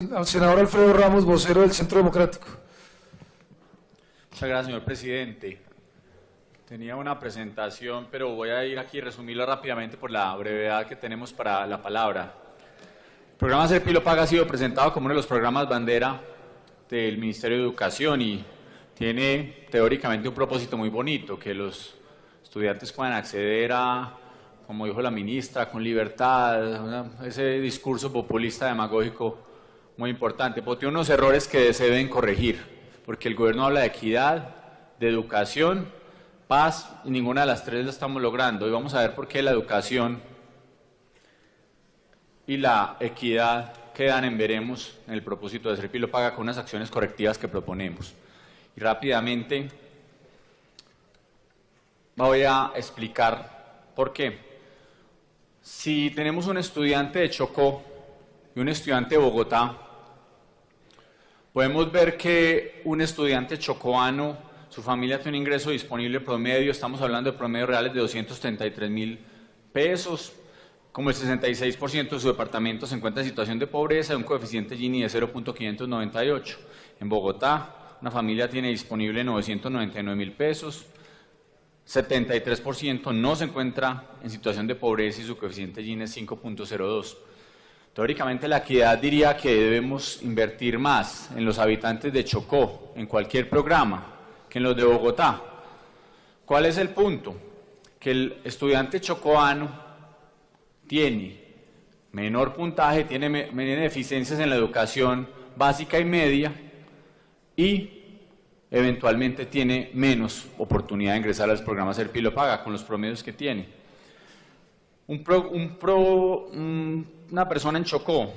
Al senador Alfredo Ramos, vocero del Centro Democrático. Muchas gracias, señor presidente. Tenía una presentación, pero voy a ir aquí a resumirla rápidamente por la brevedad que tenemos para la palabra. El programa Ser Pilo Paga ha sido presentado como uno de los programas bandera del Ministerio de Educación y tiene teóricamente un propósito muy bonito, que los estudiantes puedan acceder a, como dijo la ministra, con libertad, ese discurso populista demagógico muy importante, pero tiene unos errores que se deben corregir, porque el gobierno habla de equidad, de educación, paz, y ninguna de las tres la estamos logrando. Y vamos a ver por qué la educación y la equidad quedan en veremos en el propósito de Ser Pilo Paga con unas acciones correctivas que proponemos. Y rápidamente voy a explicar por qué. Si tenemos un estudiante de Chocó y un estudiante de Bogotá, podemos ver que un estudiante chocoano, su familia tiene un ingreso disponible promedio, estamos hablando de promedios reales de 233.000 pesos, como el 66% de su departamento se encuentra en situación de pobreza, un coeficiente Gini de 0.598. En Bogotá, una familia tiene disponible 999.000 pesos, 73% no se encuentra en situación de pobreza y su coeficiente Gini es 5.02. Teóricamente la equidad diría que debemos invertir más en los habitantes de Chocó, en cualquier programa, que en los de Bogotá. ¿Cuál es el punto? Que el estudiante chocoano tiene menor puntaje, tiene deficiencias en la educación básica y media y eventualmente tiene menos oportunidad de ingresar a los programas Ser Pilo Paga con los promedios que tiene. Una persona en Chocó,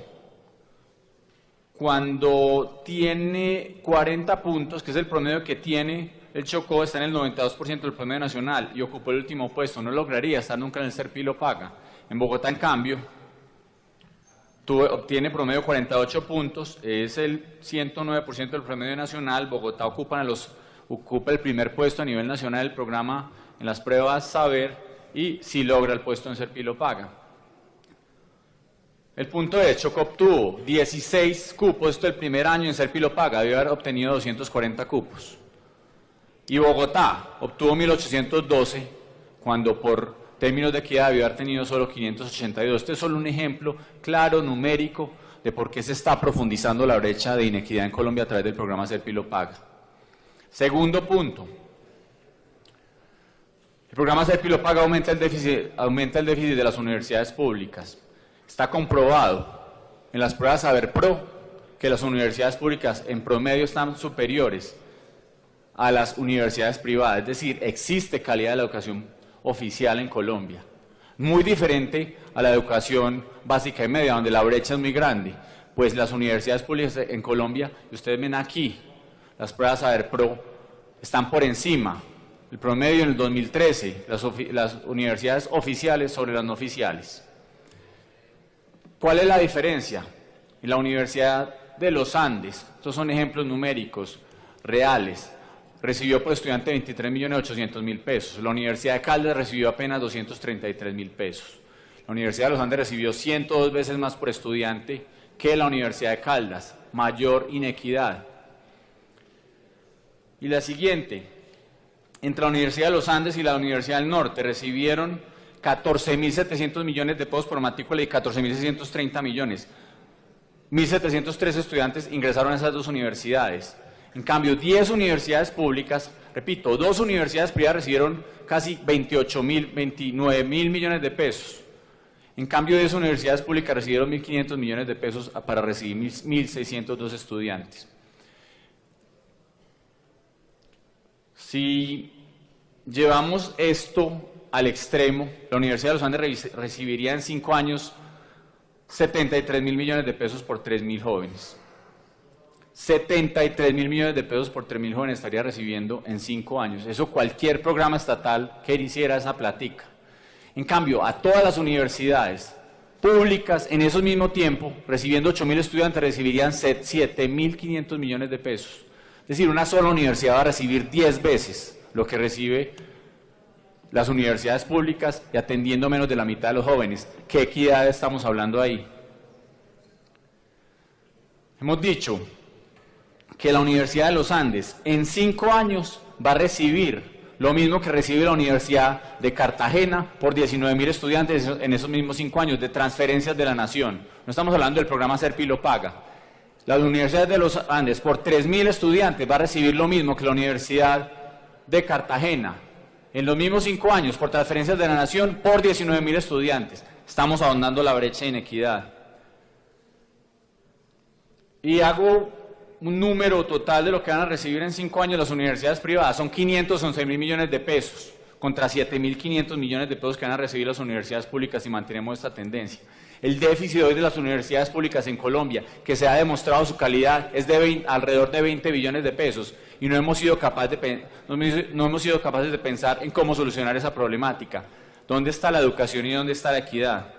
cuando tiene 40 puntos, que es el promedio que tiene el Chocó, está en el 92% del promedio nacional y ocupó el último puesto, no lograría estar nunca en el Ser Pilo Paga. En Bogotá, en cambio, obtiene promedio 48 puntos, es el 109% del promedio nacional. Bogotá ocupa el primer puesto a nivel nacional del programa en las pruebas Saber y sí logra el puesto en Ser Pilo Paga. El punto es, Chocó obtuvo 16 cupos, esto el primer año en Ser Pilo Paga, debió haber obtenido 240 cupos. Y Bogotá obtuvo 1812, cuando por términos de equidad debió haber tenido solo 582. Este es solo un ejemplo claro, numérico, de por qué se está profundizando la brecha de inequidad en Colombia a través del programa Ser Pilo Paga. Segundo punto. El programa Ser Pilo Paga aumenta el déficit de las universidades públicas. Está comprobado en las pruebas Saber Pro que las universidades públicas en promedio están superiores a las universidades privadas, es decir, existe calidad de la educación oficial en Colombia, muy diferente a la educación básica y media, donde la brecha es muy grande. Pues las universidades públicas en Colombia, y ustedes ven aquí, las pruebas Saber Pro están por encima. El promedio en el 2013, las universidades oficiales sobre las no oficiales. ¿Cuál es la diferencia? En la Universidad de los Andes, estos son ejemplos numéricos, reales, recibió por estudiante 23.800.000 pesos. La Universidad de Caldas recibió apenas 233.000 pesos. La Universidad de los Andes recibió 102 veces más por estudiante que la Universidad de Caldas, mayor inequidad. Y la siguiente, entre la Universidad de los Andes y la Universidad del Norte recibieron 14.700 millones de pesos por matrícula y 14.630 millones. 1.703 estudiantes ingresaron a esas dos universidades. En cambio, 10 universidades públicas, repito, 2 universidades privadas recibieron casi 29.000 millones de pesos. En cambio, 10 universidades públicas recibieron 1.500 millones de pesos para recibir 1.602 estudiantes. Si llevamos esto al extremo, la Universidad de los Andes recibiría en 5 años 73.000 millones de pesos por 3.000 jóvenes. 73.000 millones de pesos por 3.000 jóvenes estaría recibiendo en 5 años. Eso cualquier programa estatal que hiciera esa platica. En cambio, a todas las universidades públicas, en esos mismo tiempo, recibiendo 8.000 estudiantes, recibirían 7.500 millones de pesos. Es decir, una sola universidad va a recibir 10 veces lo que recibe las universidades públicas y atendiendo menos de la mitad de los jóvenes. ¿Qué equidad estamos hablando ahí? Hemos dicho que la Universidad de los Andes en 5 años va a recibir lo mismo que recibe la Universidad de Cartagena por 19.000 estudiantes en esos mismos 5 años de transferencias de la nación. No estamos hablando del programa Serpi lo paga. La Universidad de los Andes por 3.000 estudiantes va a recibir lo mismo que la Universidad de Cartagena en los mismos 5 años por transferencias de la nación por 19.000 estudiantes. Estamos ahondando la brecha de inequidad. Y hago un número total de lo que van a recibir en 5 años las universidades privadas. Son 511.000 millones de pesos contra 7.500 millones de pesos que van a recibir las universidades públicas si mantenemos esta tendencia. El déficit hoy de las universidades públicas en Colombia, que se ha demostrado su calidad, es de alrededor de 20 billones de pesos y no hemos sido capaces de pensar en cómo solucionar esa problemática. ¿Dónde está la educación y dónde está la equidad?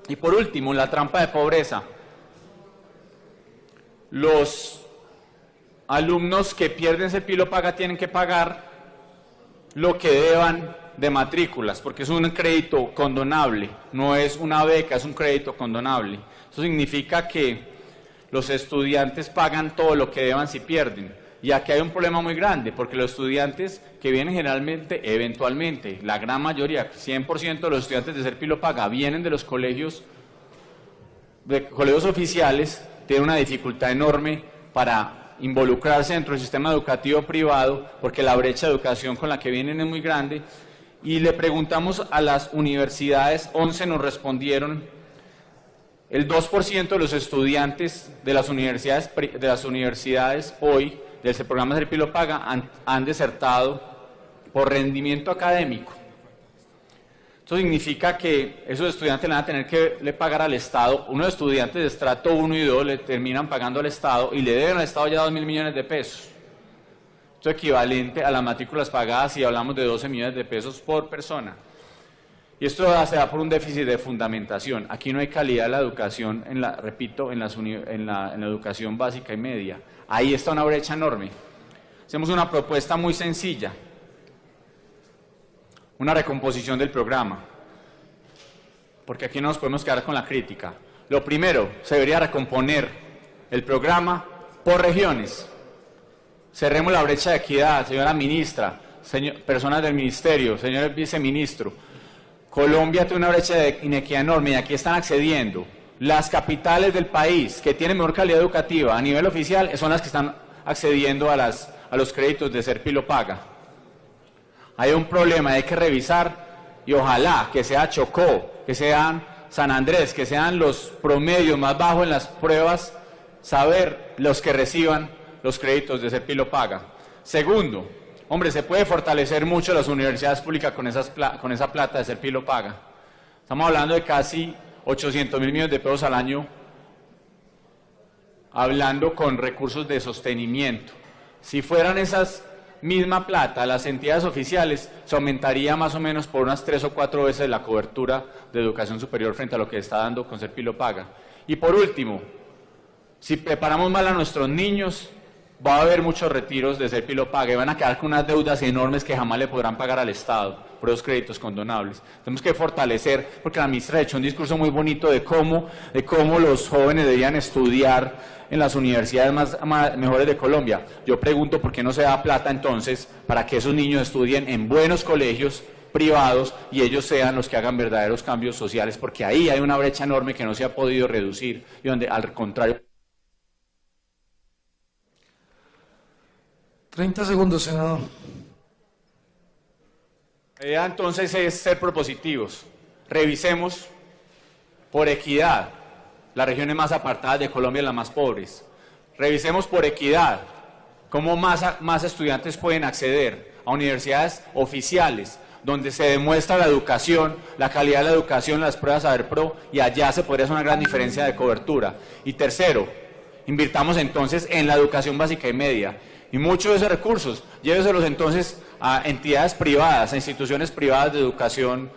Y por último, la trampa de pobreza. Los alumnos que pierden Serpi lo paga tienen que pagar lo que deban de matrículas, porque es un crédito condonable, no es una beca, es un crédito condonable. Eso significa que los estudiantes pagan todo lo que deban si pierden. Y aquí hay un problema muy grande, porque los estudiantes que vienen generalmente, eventualmente, la gran mayoría, 100% de los estudiantes de Serpi lo paga, vienen de los colegios oficiales, tienen una dificultad enorme para involucrarse dentro del sistema educativo privado, porque la brecha de educación con la que vienen es muy grande. Y le preguntamos a las universidades, 11 nos respondieron, el 2% de los estudiantes de las universidades hoy, del programa Serpi lo paga, han desertado por rendimiento académico. Esto significa que esos estudiantes le van a tener que pagar al Estado, unos estudiantes de estrato 1 y 2 le terminan pagando al Estado y le deben al Estado ya 2.000 millones de pesos. Esto es equivalente a las matrículas pagadas si hablamos de 12 millones de pesos por persona. Y esto se da por un déficit de fundamentación. Aquí no hay calidad de la educación, en la educación básica y media. Ahí está una brecha enorme. Hacemos una propuesta muy sencilla. Una recomposición del programa, porque aquí no nos podemos quedar con la crítica. Lo primero, se debería recomponer el programa por regiones. Cerremos la brecha de equidad, señora ministra, personas del ministerio, señor viceministro. Colombia tiene una brecha de inequidad enorme y aquí están accediendo. Las capitales del país que tienen mejor calidad educativa a nivel oficial son las que están accediendo a los créditos de Serpi lo paga. Hay un problema, hay que revisar y ojalá que sea Chocó, que sean San Andrés, que sean los promedios más bajos en las pruebas, saber los que reciban los créditos de Serpi lo paga. Segundo, hombre, se puede fortalecer mucho las universidades públicas con esa plata de Serpi lo paga. Estamos hablando de casi 800.000 millones de pesos al año, hablando con recursos de sostenimiento. Si fueran esas misma plata, las entidades oficiales, se aumentaría más o menos por unas 3 o 4 veces la cobertura de educación superior frente a lo que está dando con Serpi lo paga. Y por último, si preparamos mal a nuestros niños, va a haber muchos retiros de Serpi lo paga y van a quedar con unas deudas enormes que jamás le podrán pagar al Estado por esos créditos condonables. Tenemos que fortalecer, porque la ministra ha hecho un discurso muy bonito de cómo los jóvenes debían estudiar en las universidades mejores de Colombia. Yo pregunto por qué no se da plata entonces para que esos niños estudien en buenos colegios privados y ellos sean los que hagan verdaderos cambios sociales, porque ahí hay una brecha enorme que no se ha podido reducir y donde al contrario. 30 segundos, senador. La idea entonces es ser propositivos. Revisemos por equidad las regiones más apartadas de Colombia y las más pobres. Revisemos por equidad cómo más estudiantes pueden acceder a universidades oficiales, donde se demuestra la educación, la calidad de la educación, las pruebas Saber Pro, y allá se podría hacer una gran diferencia de cobertura. Y tercero, invirtamos entonces en la educación básica y media. Y muchos de esos recursos, lléveselos entonces a entidades privadas, a instituciones privadas de educación.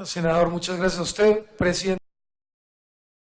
Senador, muchas gracias a usted, presidente.